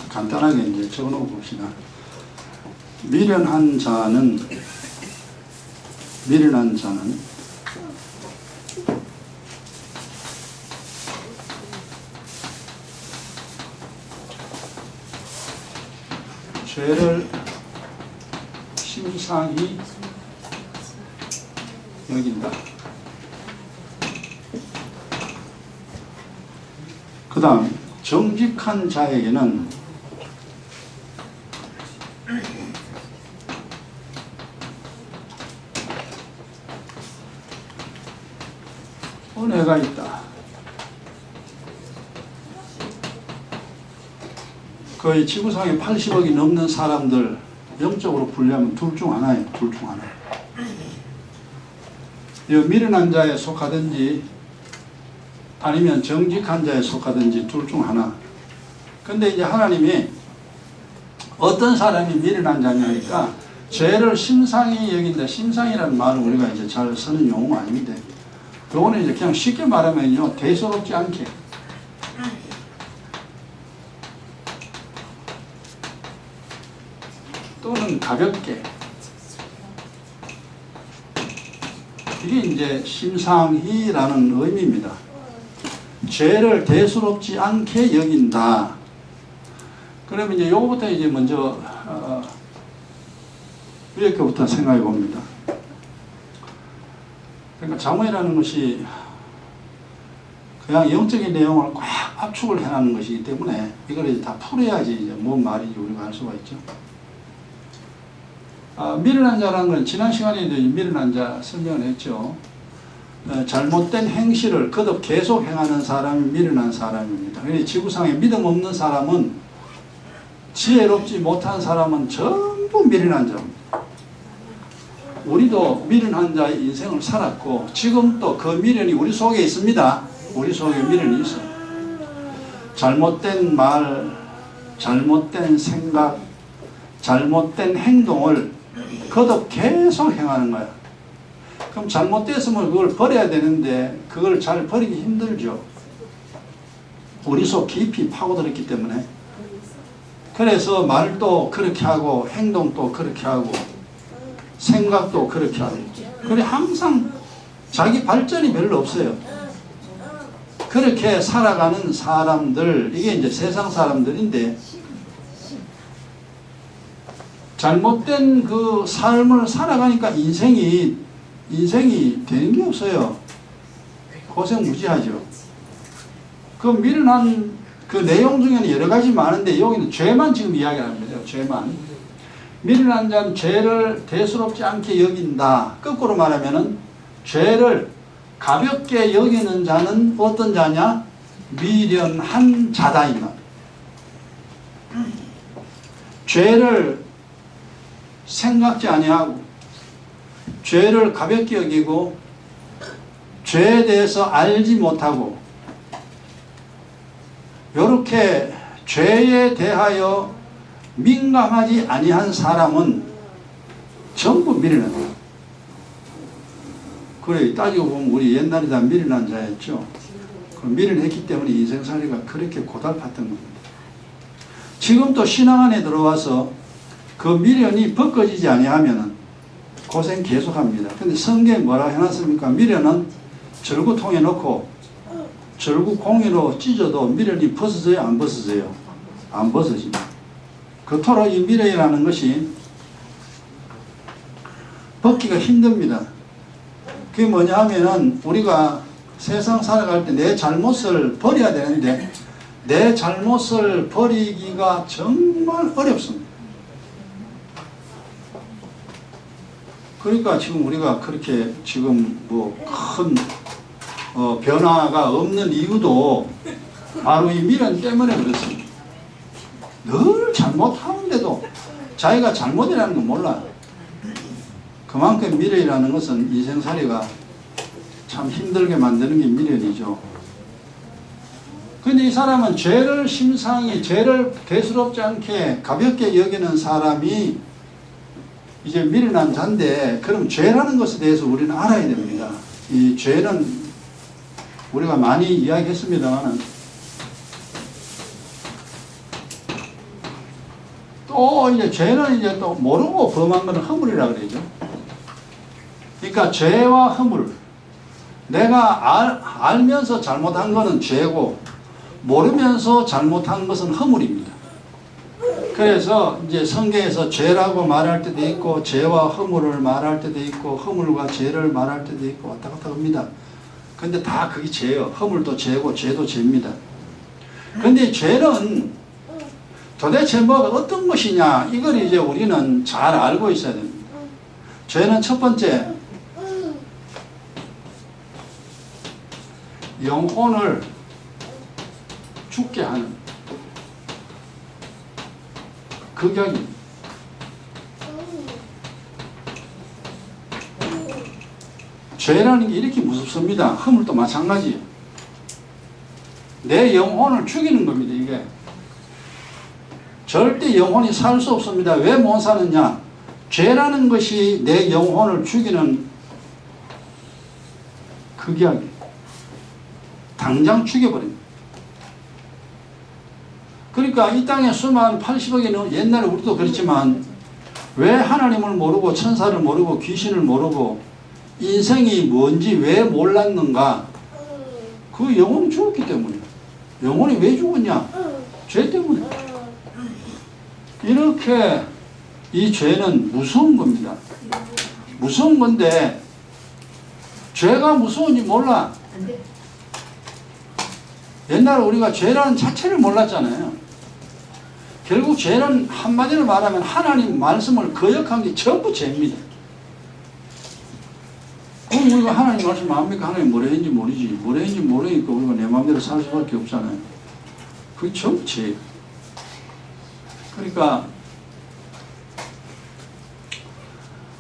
간단하게 이제 적어놓고 봅시다. 미련한 자는 죄를 심상히 여긴다. 그 다음 정직한 자에게는 은혜가 있다. 거의 지구상에 80억이 넘는 사람들 영적으로 분류하면 둘 중 하나예요. 둘 중 하나. 이 미련한 자에 속하든지 아니면 정직한 자에 속하든지 둘 중 하나. 근데 이제 하나님이 어떤 사람이 미련한 자냐니까 죄를 심상히 여긴다. 심상이라는 말은 우리가 이제 잘 쓰는 용어가 아닌데, 요거는 이제 그냥 쉽게 말하면요, 대수롭지 않게, 또는 가볍게, 이게 이제 심상히라는 의미입니다. 죄를 대수롭지 않게 여긴다. 그러면 이제 요거부터 이제 먼저 위에 거부터 생각해 봅니다. 그러니까 장언이라는 것이 그냥 영적인 내용을 꽉 압축을 해놓는 것이기 때문에 이걸 이제 다 풀어야지 이제 뭔 말인지 우리가 알 수가 있죠. 미련한 자라는 건 지난 시간에도 미련한 자 설명을 했죠. 잘못된 행실을 거듭 계속 행하는 사람이 미련한 사람입니다. 그래서 지구상에 믿음 없는 사람은, 지혜롭지 못한 사람은 전부 미련한 자입니다. 우리도 미련한 자의 인생을 살았고 지금 또 그 미련이 우리 속에 있습니다. 우리 속에 미련이 있어요. 잘못된 말, 잘못된 생각, 잘못된 행동을 거듭 계속 행하는 거야. 그럼 잘못됐으면 그걸 버려야 되는데 그걸 잘 버리기 힘들죠. 우리 속 깊이 파고들었기 때문에. 그래서 말도 그렇게 하고 행동도 그렇게 하고 생각도 그렇게 하고, 그래 항상 자기 발전이 별로 없어요. 그렇게 살아가는 사람들, 이게 이제 세상 사람들인데, 잘못된 그 삶을 살아가니까 인생이 되는 게 없어요. 고생 무지하죠. 그 미련한 그 내용 중에는 여러 가지 많은데 여기는 죄만 지금 이야기합니다. 죄만. 미련한 자는 죄를 대수롭지 않게 여긴다. 거꾸로 말하면은 죄를 가볍게 여기는 자는 어떤 자냐? 미련한 자다 이 말. 죄를 생각지 아니하고 죄를 가볍게 여기고 죄에 대해서 알지 못하고 이렇게 죄에 대하여 민감하지 아니한 사람은 전부 미련한 자예요. 그래 따지고 보면 우리 옛날에 다 미련한 자였죠. 미련했기 때문에 인생살이가 그렇게 고달팠던 겁니다. 지금 또 신앙 안에 들어와서 그 미련이 벗겨지지 아니하면 고생 계속합니다. 근데 성경에 뭐라 해놨습니까? 미련은 절구통에 넣고 절구공이로 찢어도 미련이 벗어져요? 안 벗어져요? 안 벗어집니다. 그토록 이 미련이라는 것이 벗기가 힘듭니다. 그게 뭐냐 하면은 우리가 세상 살아갈 때 내 잘못을 버려야 되는데 내 잘못을 버리기가 정말 어렵습니다. 그러니까 지금 우리가 그렇게 지금 뭐 큰 변화가 없는 이유도 바로 이 미련 때문에 그렇습니다. 늘 잘못하는데도 자기가 잘못이라는 건 몰라요. 그만큼 미련이라는 것은 인생살이가 참 힘들게 만드는 게 미련이죠. 근데 이 사람은 죄를 심상히, 죄를 대수롭지 않게 가볍게 여기는 사람이 이제 미련한 자인데, 그럼 죄라는 것에 대해서 우리는 알아야 됩니다. 이 죄는 우리가 많이 이야기했습니다만 또 이제 죄는 이제 또 모르고 범한 거는 허물이라 그러죠. 그러니까 죄와 허물. 내가 알면서 잘못한 거는 죄고, 모르면서 잘못한 것은 허물입니다. 그래서 이제 성경에서 죄라고 말할 때도 있고, 죄와 허물을 말할 때도 있고, 허물과 죄를 말할 때도 있고, 왔다 갔다 합니다. 근데 다 그게 죄예요. 허물도 죄고, 죄도 죄입니다. 근데 죄는 도대체 뭐가 어떤 것이냐, 이걸 이제 우리는 잘 알고 있어야 됩니다. 죄는 첫 번째, 영혼을 죽게 하는 극약입니다. 죄라는 게 이렇게 무섭습니다. 허물도 마찬가지예요. 내 영혼을 죽이는 겁니다. 이게 절대 영혼이 살 수 없습니다. 왜 못 사느냐? 죄라는 것이 내 영혼을 죽이는 극약이에요. 당장 죽여버립니다. 그러니까 이 땅에 수많은 80억이 넘는, 옛날에 우리도 그렇지만 왜 하나님을 모르고 천사를 모르고 귀신을 모르고 인생이 뭔지 왜 몰랐는가? 그 영혼이 죽었기 때문이에요. 영혼이 왜 죽었냐? 죄 때문에. 이렇게 이 죄는 무서운 겁니다. 무서운 건데 죄가 무서운지 몰라. 옛날에 우리가 죄라는 자체를 몰랐잖아요. 결국 죄는 한마디로 말하면 하나님 말씀을 거역한 게 전부 죄입니다. 그럼 우리가 하나님 말씀 압니까? 하나님 뭐라 했는지 모르지. 뭐라 했는지 모르니까 우리가 내 마음대로 살 수밖에 없잖아요. 그게 전부 죄예요. 그러니까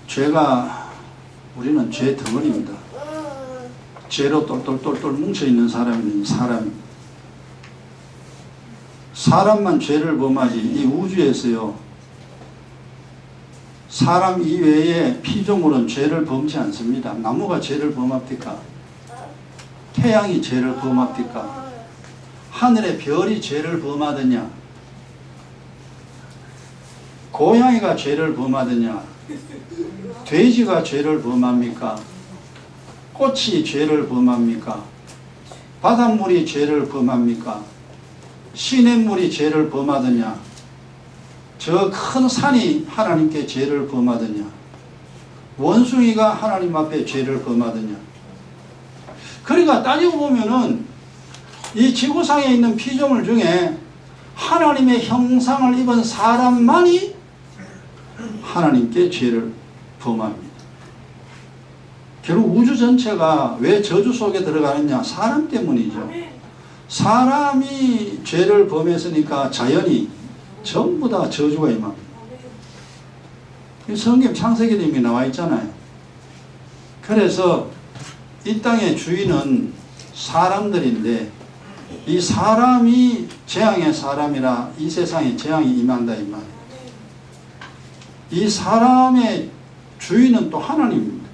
죄가, 우리는 죄 덩어리입니다. 죄로 똘똘똘똘 뭉쳐있는 사람이 사람만 죄를 범하지 이 우주에서요, 사람 이외에 피조물은 죄를 범지 않습니다. 나무가 죄를 범합니까? 태양이 죄를 범합니까? 하늘의 별이 죄를 범하느냐? 고양이가 죄를 범하느냐? 돼지가 죄를 범합니까? 꽃이 죄를 범합니까? 바닷물이 죄를 범합니까? 시냇물이 죄를 범하느냐? 저 큰 산이 하나님께 죄를 범하느냐? 원숭이가 하나님 앞에 죄를 범하느냐? 그러니까 따지고 보면은 이 지구상에 있는 피조물 중에 하나님의 형상을 입은 사람만이 하나님께 죄를 범합니다. 결국 우주 전체가 왜 저주 속에 들어가느냐? 사람 때문이죠. 사람이 죄를 범했으니까 자연이 전부 다 저주가 임합니다. 성경 창세기에 이미 나와 있잖아요. 그래서 이 땅의 주인은 사람들인데 이 사람이 재앙의 사람이라 이 세상에 재앙이 임한다 이 말이에요. 이 사람의 주인은 또 하나님입니다.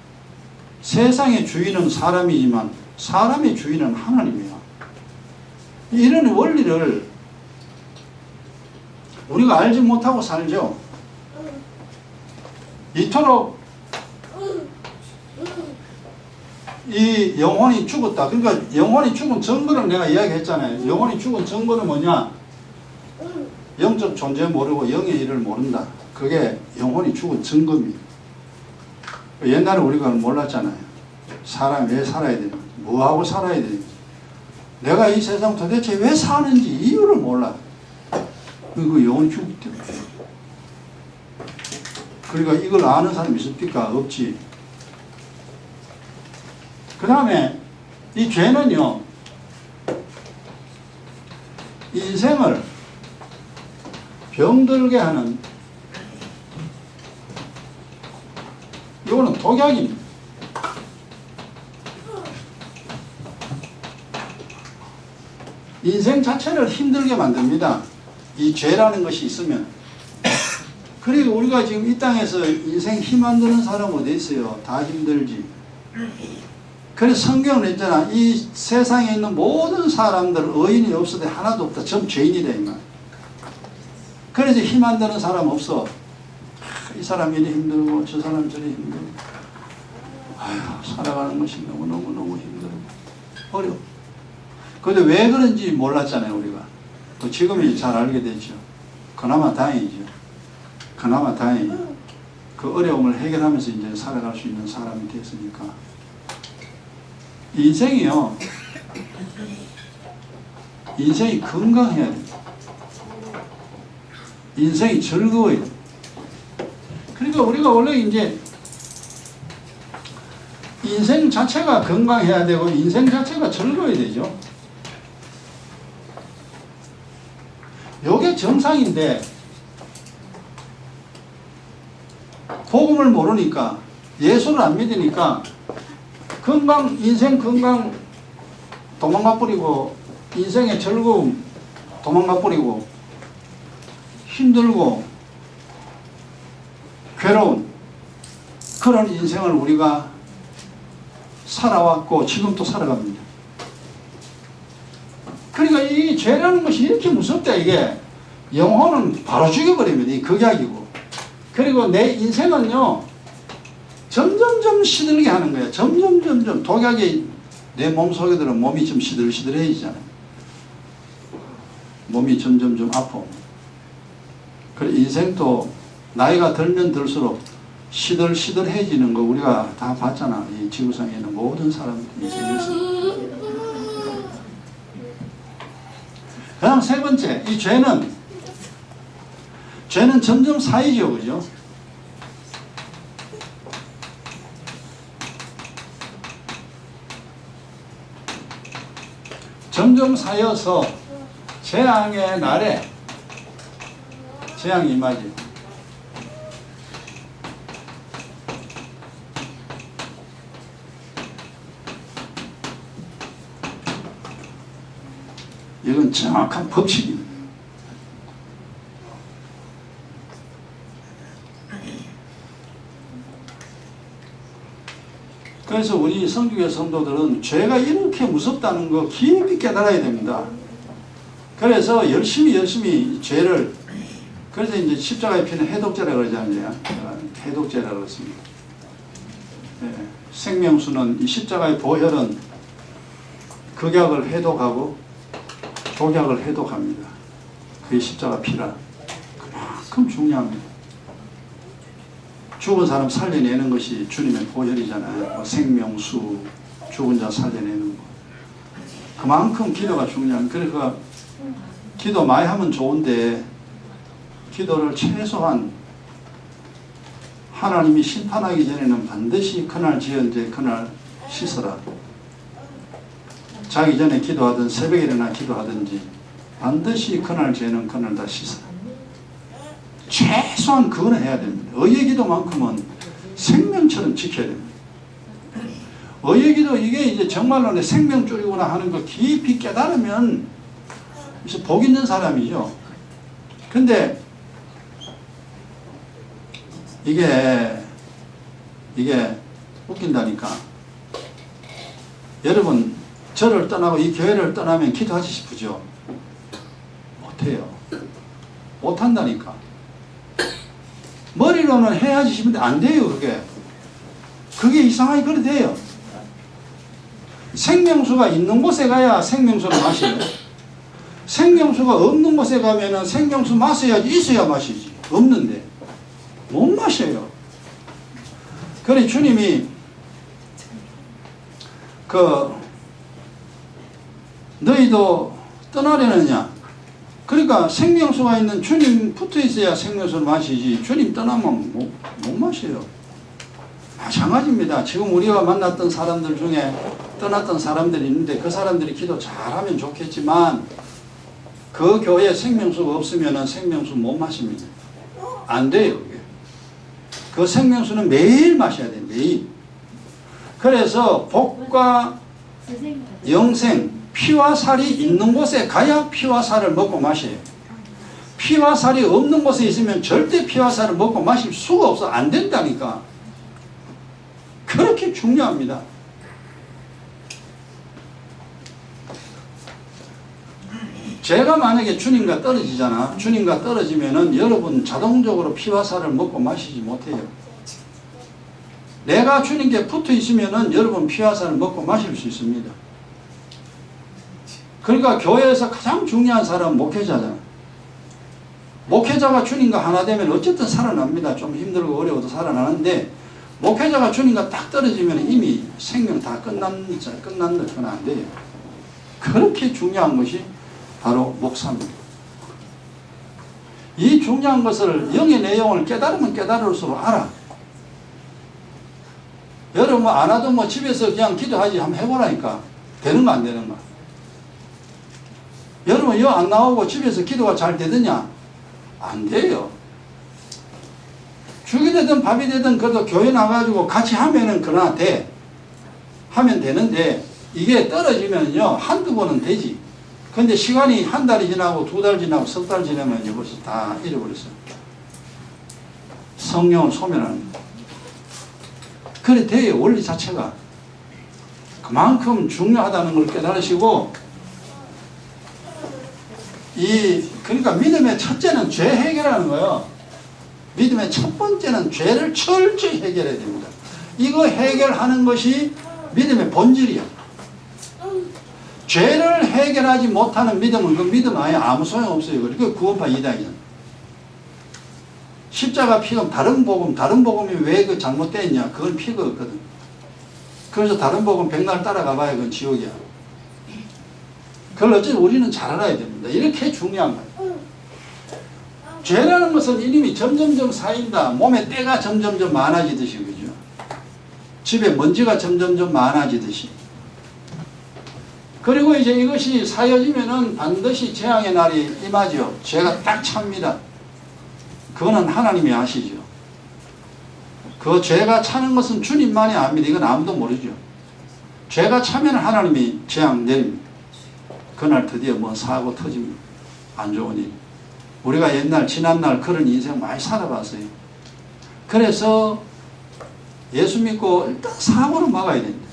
세상의 주인은 사람이지만 사람의 주인은 하나님이야. 이런 원리를 우리가 알지 못하고 살죠. 이토록 이 영혼이 죽었다. 그러니까 영혼이 죽은 증거를 내가 이야기했잖아요. 영혼이 죽은 증거는 뭐냐? 영적 존재 모르고 영의 일을 모른다. 그게 영혼이 죽은 증거입니다. 옛날에 우리가 몰랐잖아요. 사람이 왜 살아야 되는지, 뭐하고 살아야 되는지, 내가 이 세상 도대체 왜 사는지 이유를 몰라. 그 영혼이 죽기 때문에. 그러니까 이걸 아는 사람이 있습니까? 없지. 그 다음에 이 죄는요, 인생을 병들게 하는, 이거는 독약입니다. 인생 자체를 힘들게 만듭니다. 이 죄라는 것이 있으면. 그리고 우리가 지금 이 땅에서 인생 힘 안 드는 사람 어디 있어요? 다 힘들지. 그래서 성경은 했잖아. 이 세상에 있는 모든 사람들 의인이 없어도 하나도 없다. 전부 죄인이다 이 말. 그래서 힘 안 드는 사람 없어. 이 사람 이리 힘들고 저 사람 저리 힘들고 아휴 살아가는 것이 너무너무 힘들고 어려워. 근데 왜 그런지 몰랐잖아요 우리가. 지금이 잘 알게 됐죠. 그나마 다행이죠. 그나마 다행이에요. 그 어려움을 해결하면서 이제 살아갈 수 있는 사람이 됐으니까. 인생이요. 인생이 건강해야 돼요. 인생이 즐거워요. 그러니까 우리가 원래 이제 인생 자체가 건강해야 되고 인생 자체가 즐거워야 되죠. 요게 정상인데 복음을 모르니까 예수를 안 믿으니까 건강, 인생 건강 도망가 버리고 인생의 즐거움 도망가 버리고 힘들고 괴로운 그런 인생을 우리가 살아왔고 지금도 살아갑니다. 그러니까 이 죄라는 것이 이렇게 무섭다. 이게 영혼은 바로 죽여버리면 이 극약이고, 그리고 내 인생은요 점점점 시들게 하는 거야. 점점 독약이 내 몸속에 들어 몸이 좀 시들시들해지잖아요. 몸이 점점 아파. 그래 인생도 나이가 들면 들수록 시들시들해지는 거 우리가 다 봤잖아. 이 지구상에 있는 모든 사람들 인생에서. 그다음 세 번째, 이 죄는 점점 쌓이죠, 그죠? 점점 쌓여서 재앙의 날에 재앙이 임하지. 이건 정확한 법칙입니다. 그래서 우리 성교회 성도들은 죄가 이렇게 무섭다는 거 깊이 깨달아야 됩니다. 그래서 열심히 죄를, 그래서 이제 십자가에 피는 해독제라고 그러잖아요. 해독제라고 그렇습니다. 네. 생명수는 이 십자가의 보혈은 극약을 해독하고 독약을 해독합니다. 그게 십자가 피라. 그만큼 중요합니다. 죽은 사람 살려내는 것이 주님의 보혈이잖아요. 생명수, 죽은 자 살려내는 거. 그만큼 기도가 중요합니다. 그러니까 기도 많이 하면 좋은데 기도를 최소한 하나님이 심판하기 전에는 반드시 그날 지은데 그날 씻어라. 자기 전에 기도하든 새벽에 일어나 기도하든지 반드시 그날 죄는 그날 다 씻어라. 최소한 그거는 해야 됩니다. 의의 기도만큼은 생명처럼 지켜야 됩니다. 의의 기도 이게 이제 정말로 내 생명줄이구나 하는 걸 깊이 깨달으면 이제 복 있는 사람이죠. 근데 이게 웃긴다니까. 여러분 저를 떠나고 이 교회를 떠나면 기도하지 싶으죠? 못해요. 못한다니까. 머리로는 해야지 싶은데 안 돼요. 그게 이상하게 그래 돼요. 생명수가 있는 곳에 가야 생명수를 마셔요. 생명수가 없는 곳에 가면은 생명수 마셔야지. 있어야 마시지. 없는데 못 마셔요. 그래 주님이 너희도 떠나려느냐. 그러니까 생명수가 있는 주님 붙어 있어야 생명수를 마시지. 주님 떠나면 못 마셔요. 마찬가지입니다. 지금 우리가 만났던 사람들 중에 떠났던 사람들이 있는데 그 사람들이 기도 잘하면 좋겠지만 그 교회에 생명수가 없으면 생명수 못 마십니다. 안 돼요. 그 생명수는 매일 마셔야 돼요. 매일. 그래서 복과 영생, 피와 살이 있는 곳에 가야 피와 살을 먹고 마셔요. 피와 살이 없는 곳에 있으면 절대 피와 살을 먹고 마실 수가 없어. 안 된다니까. 그렇게 중요합니다. 제가 만약에 주님과 떨어지잖아. 주님과 떨어지면은 여러분 자동적으로 피와 살을 먹고 마시지 못해요. 내가 주님께 붙어 있으면은 여러분 피와 살을 먹고 마실 수 있습니다. 그러니까 교회에서 가장 중요한 사람은 목회자잖아. 목회자가 주님과 하나 되면 어쨌든 살아납니다. 좀 힘들고 어려워도 살아나는데, 목회자가 주님과 딱 떨어지면 이미 생명 다 끝난다. 그건 안 돼요. 그렇게 중요한 것이 바로 목사입니다. 이 중요한 것을, 영의 내용을 깨달으면 깨달을수록 알아. 여러분 안 하도 뭐 집에서 그냥 기도하지 한번 해보라니까. 되는 거 안 되는 거. 여러분 여 안 나오고 집에서 기도가 잘 되느냐? 안 돼요. 죽이 되든 밥이 되든 그래도 교회 나가지고 같이 하면은 그러나 돼. 하면 되는데, 이게 떨어지면요 한두 번은 되지. 근데 시간이 한 달이 지나고 두 달 지나고 석 달 지나면 이제 벌써 다 잃어버렸어요. 성령을 소멸하는 거예요. 그래 돼요. 원리 자체가 그만큼 중요하다는 걸 깨달으시고, 그러니까 믿음의 첫째는 죄 해결하는 거예요. 믿음의 첫 번째는 죄를 철저히 해결해야 됩니다. 이거 해결하는 것이 믿음의 본질이야. 죄를 해결하지 못하는 믿음은 그 믿음 아예 아무 소용없어요. 그러니까 구원파 이단이잖아. 십자가 피금 다른 복음이 왜 그 잘못되어 있냐? 그건 피가 없거든. 그래서 다른 복음 백날 따라가 봐야 그건 지옥이야. 그걸 어쨌든 우리는 잘 알아야 됩니다. 이렇게 중요한 거예요. 죄라는 것은 이름이 점점점 쌓인다. 몸에 때가 점점점 많아지듯이, 그죠? 집에 먼지가 점점점 많아지듯이. 그리고 이제 이것이 쌓여지면은 반드시 재앙의 날이 임하죠. 죄가 딱 찹니다. 그거는 하나님이 아시죠. 그 죄가 차는 것은 주님만이 압니다. 이건 아무도 모르죠. 죄가 차면 하나님이 재앙 내립니다. 그날 드디어 뭐 사고 터집니다. 안 좋은 일. 우리가 옛날 지난날 그런 인생 많이 살아봤어요. 그래서 예수 믿고 일단 사고를 막아야 됩니다.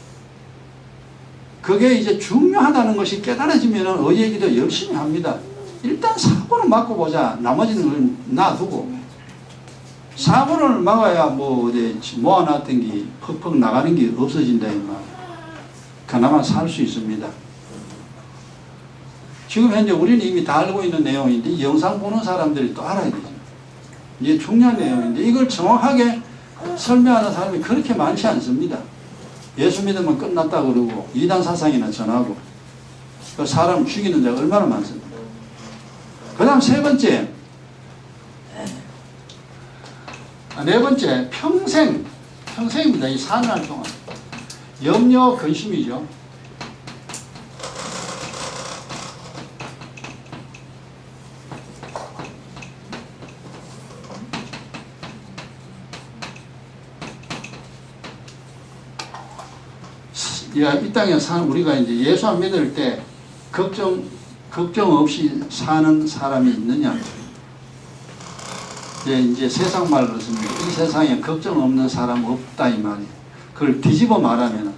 그게 이제 중요하다는 것이 깨달아지면 의의 기도 열심히 합니다. 일단 사고를 막고 보자. 나머지는 걸 놔두고. 사고를 막아야 뭐 어디 모아놨던 게 퍽퍽 나가는 게 없어진다. 그나마 살 수 있습니다. 지금 현재 우리는 이미 다 알고 있는 내용인데, 이 영상 보는 사람들이 또 알아야 되죠. 이게 중요한 내용인데, 이걸 정확하게 설명하는 사람이 그렇게 많지 않습니다. 예수 믿으면 끝났다 그러고 이단 사상이나 전하고 그 사람 죽이는 자가 얼마나 많습니까? 그 다음 세 번째, 네 번째, 평생입니다. 이 사는 동안 염려 근심이죠. 이 땅에 사는 우리가 이제 예수 안 믿을 때 걱정 없이 사는 사람이 있느냐? 이제 세상 말로 그렇습니다. 이 세상에 걱정 없는 사람 없다 이 말이에요. 그걸 뒤집어 말하면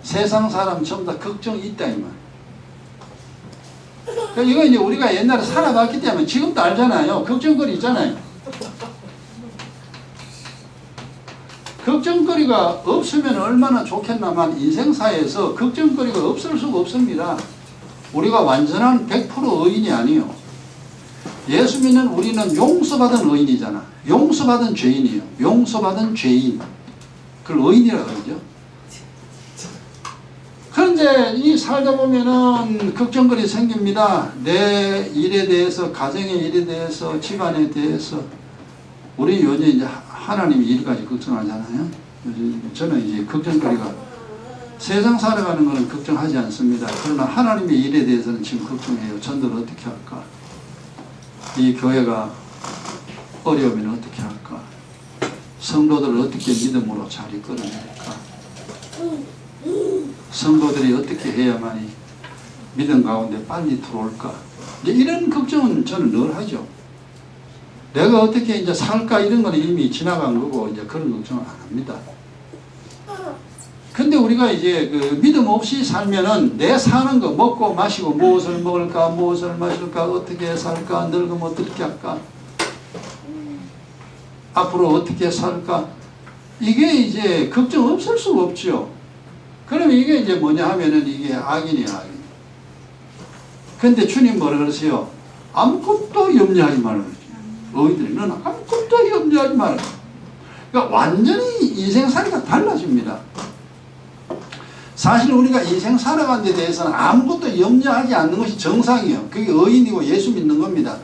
세상 사람 전부 다 걱정이 있다 이 말이에요. 이거 이제 우리가 옛날에 살아봤기 때문에 지금도 알잖아요. 걱정거리 있잖아요. 걱정거리가 없으면 얼마나 좋겠나만 인생사에서 걱정거리가 없을 수가 없습니다. 우리가 완전한 100% 의인이 아니에요. 예수 믿는 우리는 용서받은 의인이잖아. 용서받은 죄인이에요. 용서받은 죄인. 그걸 의인이라고 그러죠. 그런데 이 살다 보면은 걱정거리 생깁니다. 내 일에 대해서, 가정의 일에 대해서, 집안에 대해서. 우리 요즘 이제 하나님이 일까지 걱정하잖아요. 저는 이제 걱정거리가, 세상 살아가는 것은 걱정하지 않습니다. 그러나 하나님의 일에 대해서는 지금 걱정해요. 전도를 어떻게 할까? 이 교회가 어려우면 어떻게 할까? 성도들을 어떻게 믿음으로 잘 이끌어낼까? 성도들이 어떻게 해야만이 믿음 가운데 빨리 들어올까? 이제 이런 걱정은 저는 늘 하죠. 내가 어떻게 이제 살까 이런 건 이미 지나간 거고 이제 그런 걱정은 안 합니다. 근데 근데 우리가 이제 그 믿음 없이 살면은 내 사는 거 먹고 마시고 무엇을 먹을까, 무엇을 마실까, 어떻게 살까, 늙으면 어떻게 할까, 앞으로 어떻게 살까, 이게 이제 걱정 없을 수가 없죠. 그러면 이게 이제 뭐냐 하면은 이게 악인이야, 악인. 근데 주님 뭐라 그러세요? 아무것도 염려하지 말라 그러죠. 너희들이 너는 아무것도 염려하지 말라. 그러니까 완전히 인생살이가 달라집니다. 사실 우리가 인생 살아가는 데 대해서는 아무것도 염려하지 않는 것이 정상이에요. 그게 의인이고 예수 믿는 겁니다.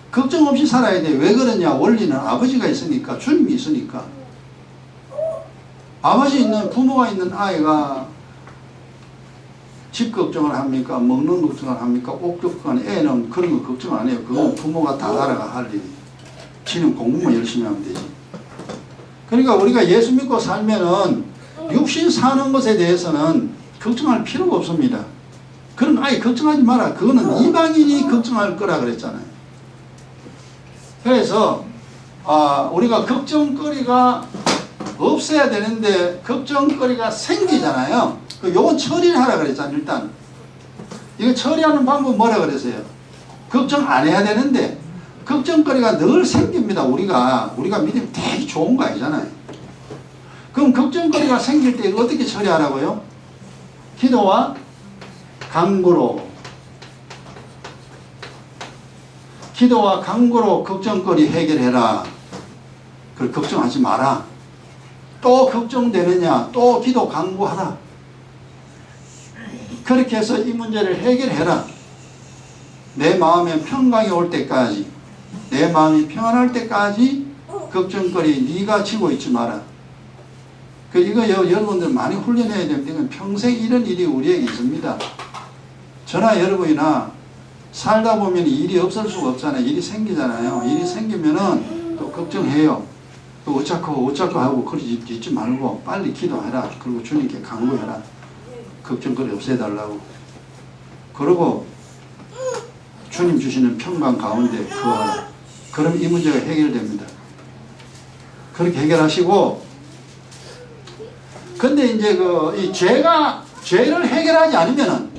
걱정 없이 살아야 돼. 왜 그러냐? 원리는 아버지가 있으니까, 주님이 있으니까. 아버지 있는, 부모가 있는 아이가 집 걱정을 합니까? 먹는 걱정을 합니까? 옷 걱정을, 애는 그런 거 걱정 안 해요. 그건 부모가 다 알아가 할 일이. 지는 공부만 열심히 하면 되지. 그러니까 우리가 예수 믿고 살면은 육신 사는 것에 대해서는 걱정할 필요가 없습니다. 그런 아예 걱정하지 마라. 그거는 이방인이 걱정할 거라 그랬잖아요. 그래서 우리가 걱정거리가 없어야 되는데 걱정거리가 생기잖아요. 요건 처리를 하라 그랬잖아요. 일단 이거 처리하는 방법 뭐라 그랬어요? 걱정 안 해야 되는데 걱정거리가 늘 생깁니다. 우리가 믿으면 되게 좋은 거 아니잖아요. 그럼 걱정거리가 생길 때 어떻게 처리하라고요? 기도와 간구로. 기도와 간구로 걱정거리 해결해라. 그걸 걱정하지 마라. 또 걱정되느냐? 또 기도 간구하라. 그렇게 해서 이 문제를 해결해라. 내 마음에 평강이 올 때까지, 내 마음이 평안할 때까지 걱정거리 네가 지고 있지 마라. 이거 여러분들 많이 훈련해야 됩니다. 이건 평생 이런 일이 우리에게 있습니다. 저나 여러분이나 살다 보면 일이 없을 수가 없잖아요. 일이 생기잖아요. 일이 생기면은 또 걱정해요. 또 어쩌고 하고 그러지 있지 말고 빨리 기도해라. 그리고 주님께 간구해라. 걱정거리 없애달라고. 그리고 주님 주시는 평강 가운데 거하라. 그럼 이 문제가 해결됩니다. 그렇게 해결하시고, 근데 이제 이 죄를 해결하지 않으면은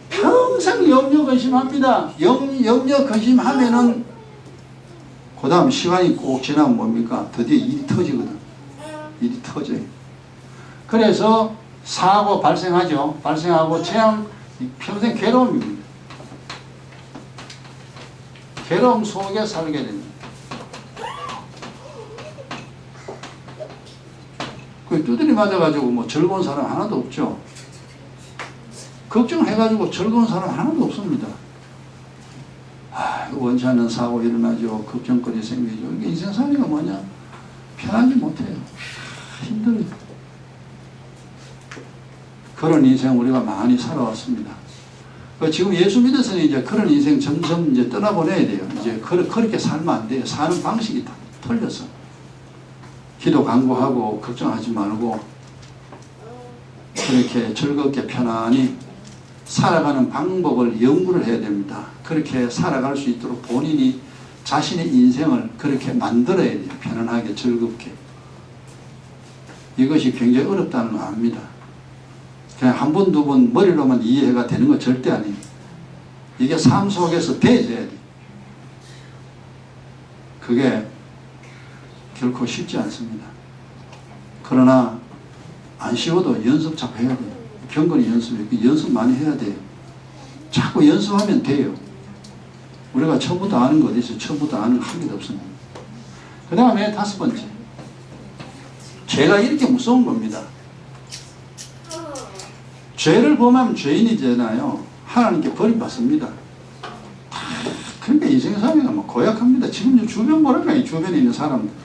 평생 염려 근심합니다. 염려 근심하면은 그 다음 시간이 꼭 지나면 뭡니까? 드디어 일이 터지거든. 일이 터져요. 그래서 사고 발생하죠. 발생하고 재앙, 평생 괴로움입니다. 괴로움 속에 살게 됩니다. 그 두드리 맞아가지고 뭐 즐거운 사람 하나도 없죠. 걱정해가지고 즐거운 사람 하나도 없습니다. 원치 않는 사고 일어나죠. 걱정거리 생기죠. 이게 인생살이가 뭐냐? 편하지 못해요. 힘들어요. 그런 인생 우리가 많이 살아왔습니다. 지금 예수 믿어서는 이제 그런 인생 점점 이제 떠나보내야 돼요. 이제 그렇게 살면 안 돼요. 사는 방식이 다 틀려서. 기도 간구하고 걱정하지 말고 그렇게 즐겁게 편안히 살아가는 방법을 연구를 해야 됩니다. 그렇게 살아갈 수 있도록 본인이 자신의 인생을 그렇게 만들어야 돼요. 편안하게 즐겁게. 이것이 굉장히 어렵다는 거 압니다. 그냥 한 번, 두 번 머리로만 이해가 되는 거 절대 아니에요. 이게 삶 속에서 대해져야 돼요. 그게 결코 쉽지 않습니다. 그러나 안 쉬워도 연습 자꾸 해야 돼요. 경건히 연습 많이 해야 돼요. 자꾸 연습하면 돼요. 우리가 처음부터 아는 거 어디 있어요? 처음부터 아는 거 한 개도 없습니다. 그 다음에 5번째. 죄가 이렇게 무서운 겁니다. 죄를 범하면 죄인이잖아요. 하나님께 버림받습니다. 그러니까 인생살이가 뭐 고약합니다. 지금 주변 보니까 이 주변에 있는 사람들.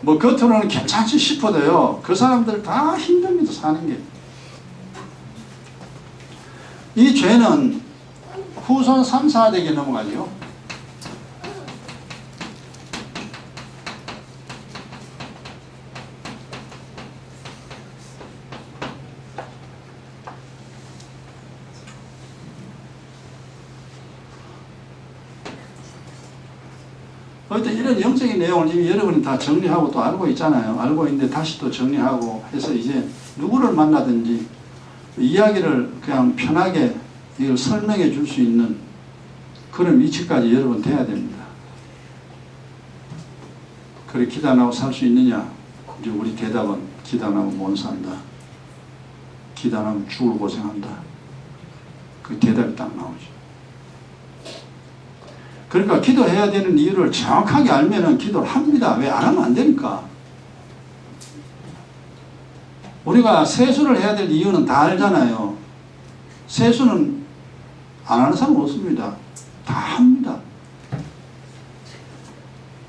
뭐 겉으로는 괜찮지 싶어도요. 그 사람들 다 힘듭니다. 사는 게. 이 죄는 후손 3, 4대에 넘어가죠. 어떤 이런 영적인 내용을 지금 여러분이 다 정리하고 또 알고 있잖아요. 알고 있는데 다시 또 정리하고 해서 이제 누구를 만나든지 이야기를 그냥 편하게 이걸 설명해 줄 수 있는 그런 위치까지 여러분 돼야 됩니다. 그래 기도 안 하고 살 수 있느냐? 이제 우리 대답은 기도 안 하면 못 산다. 기도 안 하면 죽을 고생한다. 그 대답이 딱 나오죠. 그러니까 기도해야 되는 이유를 정확하게 알면은 기도를 합니다. 왜 안 하면 안 되니까. 우리가 세수를 해야 될 이유는 다 알잖아요. 세수는 안 하는 사람 없습니다. 다 합니다.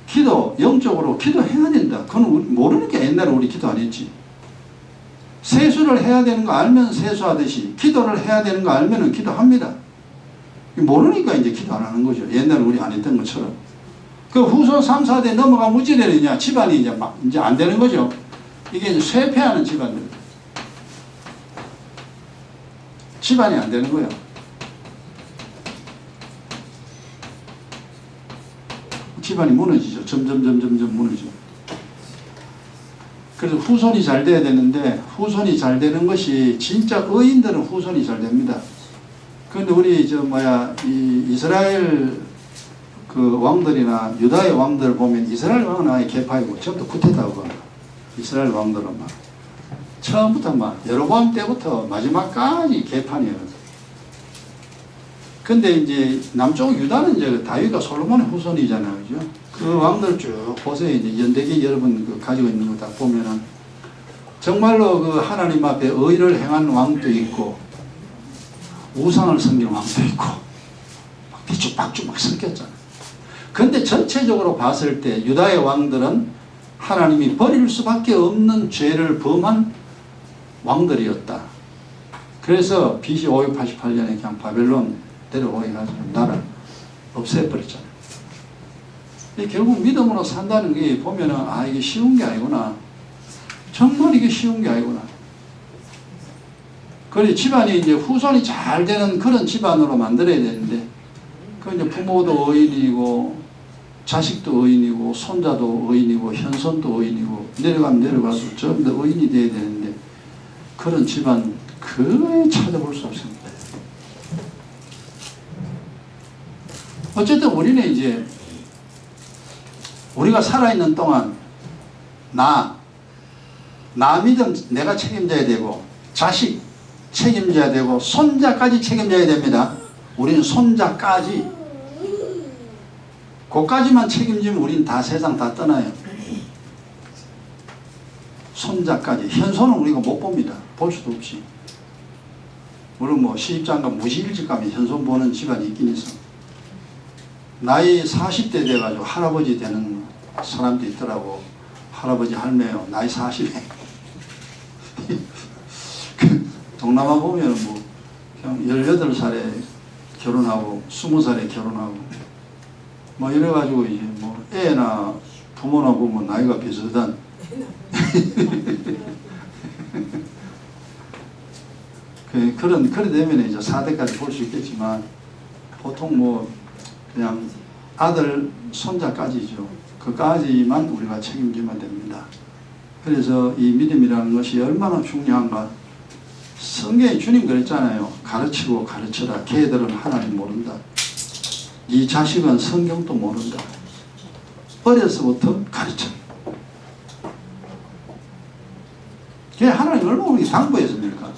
기도, 영적으로 기도해야 된다. 그건 모르니까 옛날에 우리 기도 안 했지. 세수를 해야 되는 거 알면 세수하듯이 기도를 해야 되는 거 알면 기도합니다. 모르니까 이제 기도 안 하는 거죠. 옛날에 우리 안 했던 것처럼. 그 후손 3, 4대 넘어가면 어찌 되느냐. 집안이 이제 안 되는 거죠. 이게 이제 쇠퇴하는 집안들. 집안이 안 되는 거예요. 집안이 무너지죠. 점점 무너지죠. 그래서 후손이 잘 돼야 되는데 후손이 잘 되는 것이 진짜 의인들은 후손이 잘 됩니다. 그런데 우리 이 이스라엘 그 왕들이나 유다의 왕들 보면 이스라엘 왕은 아예 개파이고 전부 쿠데타고 이스라엘 왕들은 막 처음부터 막 여로보암 때부터 마지막까지 개판이에요. 근데 이제 남쪽 유다는 이제 다윗과 솔로몬의 후손이잖아요, 그죠? 그 왕들 쭉 보세요. 이제 연대기 여러분 그 가지고 있는 거 다 보면은 정말로 그 하나님 앞에 의를 행한 왕도 있고 우상을 섬기는 왕도 있고 막 뒤죽박죽 막 섞였잖아요. 근데 전체적으로 봤을 때 유다의 왕들은 하나님이 버릴 수밖에 없는 죄를 범한 왕들이었다. 그래서 BC 588년에 그냥 바벨론 데려오해가지고 나라를 없애버렸잖아요. 결국 믿음으로 산다는 게 보면은 아 이게 쉬운 게 아니구나. 정말 이게 쉬운 게 아니구나. 그래 집안이 이제 후손이 잘 되는 그런 집안으로 만들어야 되는데 그 이제 부모도 의인이고 자식도 의인이고 손자도 의인이고 현손도 의인이고 내려가면 내려가서 전부 다 의인이 돼야 되는데 그런 집안 거의 찾아볼 수 없습니다. 어쨌든 우리는 이제 우리가 살아있는 동안 나 믿음 내가 책임져야 되고 자식 책임져야 되고 손자까지 책임져야 됩니다. 우리는 손자까지 그까지만 책임지면 우리는 다 세상 다 떠나요. 손자까지 현손은 우리가 못 봅니다. 볼 수도 없지. 우리는 뭐 시집장가 무시일찍 가면 현손 보는 집안이 있긴 있어. 나이 40대 돼가지고 할아버지 되는 사람도 있더라고. 할아버지 할매요. 나이 40에. 동남아 보면 뭐 그냥 18살에 결혼하고 20살에 결혼하고 뭐 이래가지고 이제 뭐 애나 부모나 보면 나이가 비슷한 그래 되면 이제 4대까지 볼 수 있겠지만 보통 뭐 그냥 아들 손자까지죠. 그까지만 우리가 책임지면 됩니다. 그래서 이 믿음이라는 것이 얼마나 중요한가. 성경에 주님 그랬잖아요. 가르치고 가르쳐라. 걔들은 하나님 모른다. 이 자식은 성경도 모른다. 어려서부터 가르쳐. 걔 하나님 얼마나 우리 당부했습니까?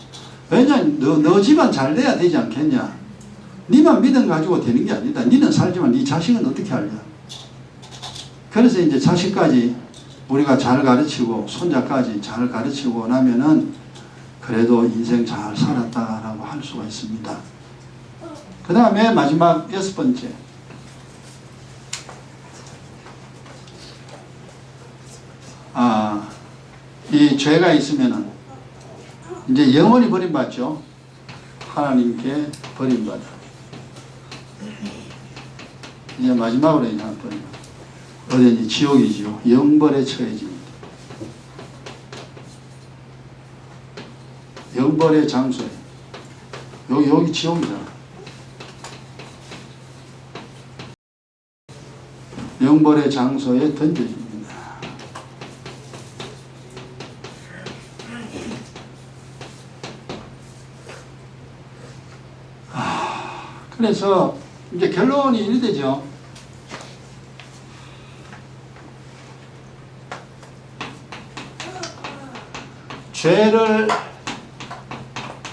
왜냐하면 너 집안 잘 돼야 되지 않겠냐. 니만 믿음 가지고 되는 게 아니다. 니는 살지만 니 자식은 어떻게 알냐. 그래서 이제 자식까지 우리가 잘 가르치고 손자까지 잘 가르치고 나면은 그래도 인생 잘 살았다라고 할 수가 있습니다. 그 다음에 마지막 6번째. 이 죄가 있으면은 이제 영원히 버림받죠. 하나님께 버림받아. 이제 마지막으로 이제 한 번. 어디니 지옥이지요. 영벌에 처해집니다. 영벌의 장소에. 여기 지옥이잖아. 영벌의 장소에 던져집니다. 그래서 이제 결론이 이리 되죠. 죄를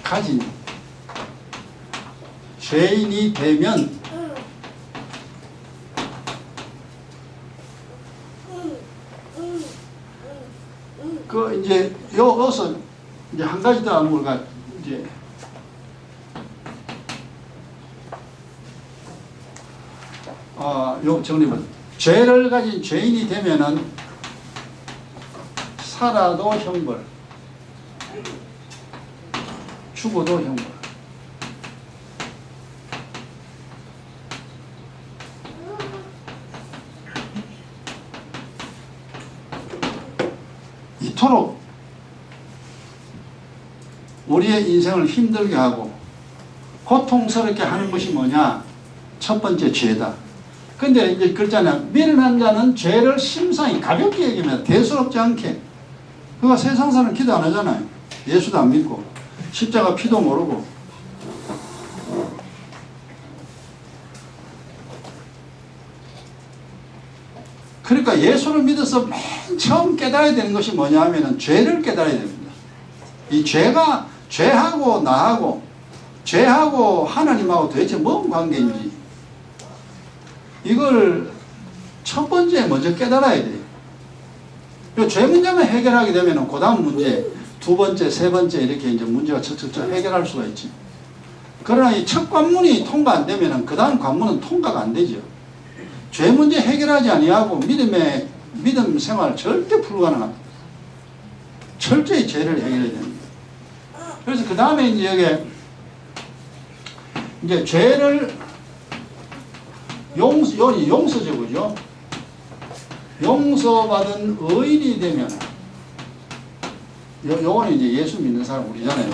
가진 죄인이 되면 그 이제 여기서 이제 한 가지 더 우리가 이제 요 정리는 죄를 가진 죄인이 되면은 살아도 형벌, 죽어도 형벌. 이토록 우리의 인생을 힘들게 하고 고통스럽게 하는 것이 뭐냐? 첫 번째 죄다. 근데 이제 그렇잖아요. 미련한 자는 죄를 심상히 가볍게 여기면 대수롭지 않게. 그가 세상 사람 기도 안 하잖아요. 예수도 안 믿고 십자가 피도 모르고. 그러니까 예수를 믿어서 맨 처음 깨달아야 되는 것이 뭐냐 하면은 죄를 깨달아야 됩니다. 이 죄가 죄하고 나하고 죄하고 하나님하고 도대체 뭔 관계인지 이걸 첫 번째 먼저 깨달아야 돼요. 죄 문제만 해결하게 되면 그 다음 문제 두 번째, 세 번째 이렇게 이제 문제가 척척척 해결할 수가 있지. 그러나 이 첫 관문이 통과 안 되면 그 다음 관문은 통과가 안 되죠. 죄 문제 해결하지 아니하고 믿음 생활 절대 불가능합니다. 철저히 죄를 해결해야 됩니다. 그래서 그 다음에 이제 여기 이제 죄를 용서죠, 그죠? 용서받은 의인이 되면 요거는 이제 예수 믿는 사람 우리잖아요.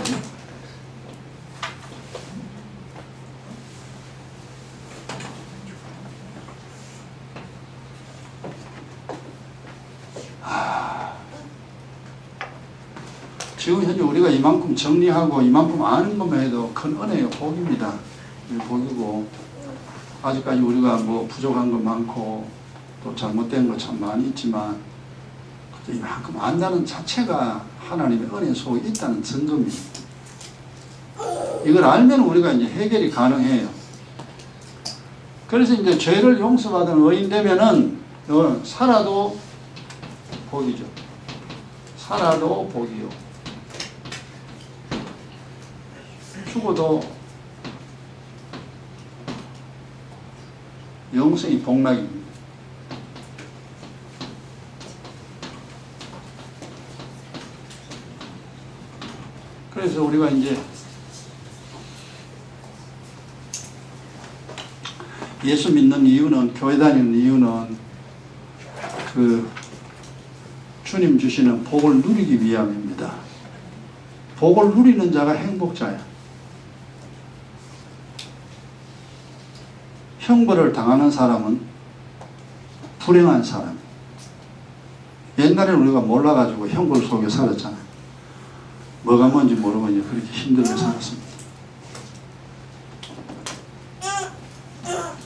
지금 현재 우리가 이만큼 정리하고 이만큼 아는 것만 해도 큰 은혜요, 복입니다. 복이고 아직까지 우리가 뭐 부족한 것 많고 또 잘못된 거 참 많이 있지만 이만큼 안다는 자체가 하나님의 은혜 속에 있다는 증거입니다. 이걸 알면 우리가 이제 해결이 가능해요. 그래서 이제 죄를 용서받은 의인 되면은 살아도 복이죠. 살아도 복이요. 죽어도 영생이 복락입니다. 그래서 우리가 이제 예수 믿는 이유는, 교회 다니는 이유는 그 주님 주시는 복을 누리기 위함입니다. 복을 누리는 자가 행복자야. 형벌을 당하는 사람은 불행한 사람. 옛날에는 우리가 몰라가지고 형벌 속에 살았잖아요. 뭐가 뭔지 모르고 이제 그렇게 힘들게 살았습니다.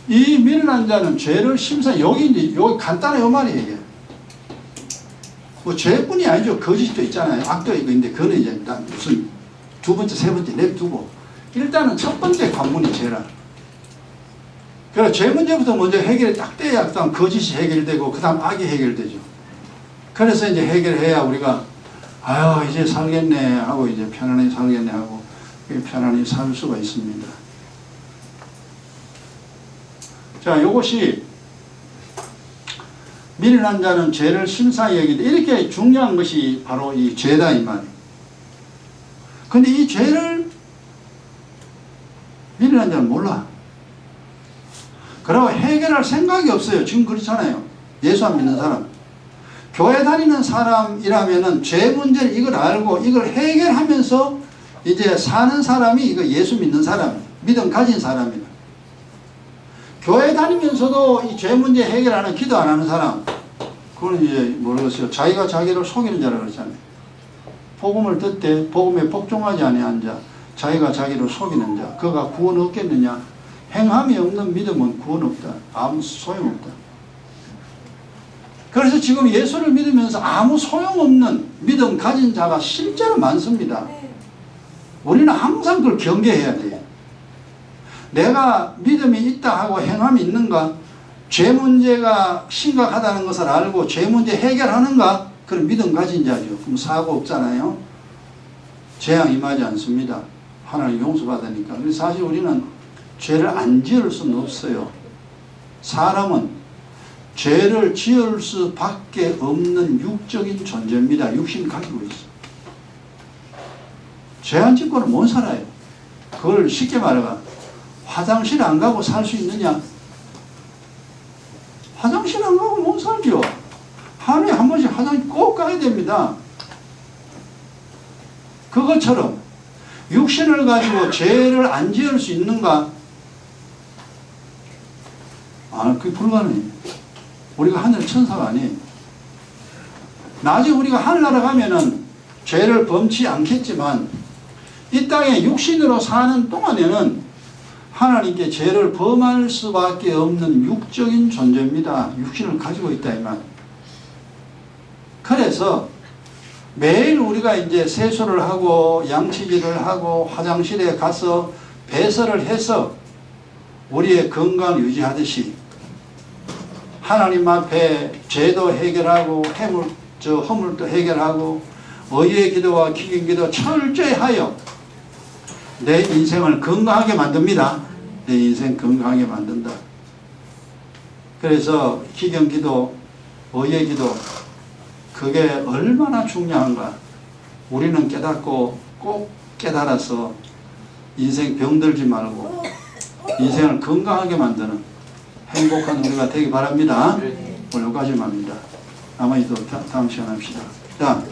이 미련한 자는 죄를 심사히 여기 간단한 요 말이에요. 이게. 뭐 죄뿐이 아니죠. 거짓도 있잖아요. 악도 있고 있는데 그거는 이제 일단 무슨 두 번째, 세 번째 냅두고 일단은 첫 번째 관문이 죄라. 그래서 죄 문제부터 먼저 해결이 딱 돼야 그다음 거짓이 해결되고 그 다음 악이 해결되죠. 그래서 이제 해결해야 우리가 아유 이제 살겠네 하고 이제 편안히 살겠네 하고 편안히 살 수가 있습니다. 자, 요것이 미련한 자는 죄를 심사히 여기다 이렇게 중요한 것이 바로 이 죄다 이 말이에요. 근데 이 죄를 미련한 자는 몰라. 그러고 해결할 생각이 없어요. 지금 그렇잖아요. 예수 안 믿는 사람. 교회 다니는 사람이라면은 죄 문제를 이걸 알고 이걸 해결하면서 이제 사는 사람이 이거 예수 믿는 사람, 믿음 가진 사람이다. 교회 다니면서도 이 죄 문제 해결하는 기도 안 하는 사람, 그건 이제 모르겠어요. 자기가 자기를 속이는 자라고 그러잖아요. 복음을 듣되 복음에 복종하지 아니한 자, 자기가 자기를 속이는 자, 그가 구원 얻겠느냐? 행함이 없는 믿음은 구원 없다. 아무 소용없다. 그래서 지금 예수를 믿으면서 아무 소용없는 믿음 가진 자가 실제로 많습니다. 우리는 항상 그걸 경계해야 돼요. 내가 믿음이 있다 하고 행함이 있는가? 죄 문제가 심각하다는 것을 알고 죄 문제 해결하는가? 그런 믿음 가진 자죠. 그럼 사고 없잖아요. 재앙 임하지 않습니다. 하나님 용서받으니까. 그래서 사실 우리는 죄를 안 지을 수는 없어요. 사람은 죄를 지을 수밖에 없는 육적인 존재입니다. 육신을 가지고 있어. 죄 안 짓고는 못 살아요. 그걸 쉽게 말해봐. 화장실 안 가고 살 수 있느냐? 화장실 안 가고 못 살죠. 하루에 한 번씩 화장실 꼭 가야 됩니다. 그것처럼 육신을 가지고 죄를 안 지을 수 있는가? 그게 불가능해요. 우리가 하늘 천사가 아니에요. 나중에 우리가 하늘나라 가면은 죄를 범치 않겠지만 이 땅에 육신으로 사는 동안에는 하나님께 죄를 범할 수밖에 없는 육적인 존재입니다. 육신을 가지고 있다 이 말. 그래서 매일 우리가 이제 세수를 하고 양치질을 하고 화장실에 가서 배설을 해서 우리의 건강 유지하듯이 하나님 앞에 죄도 해결하고 허물도 해결하고 의의 기도와 기경 기도 철저히 하여 내 인생을 건강하게 만듭니다. 내 인생 건강하게 만든다. 그래서 기경 기도, 의의 기도 그게 얼마나 중요한가. 우리는 깨닫고 꼭 깨달아서 인생 병들지 말고 인생을 건강하게 만드는 행복한 우리가 되기 바랍니다. 오늘 여기까지만 합니다. 나머지도 다음 시간에 합시다. 자.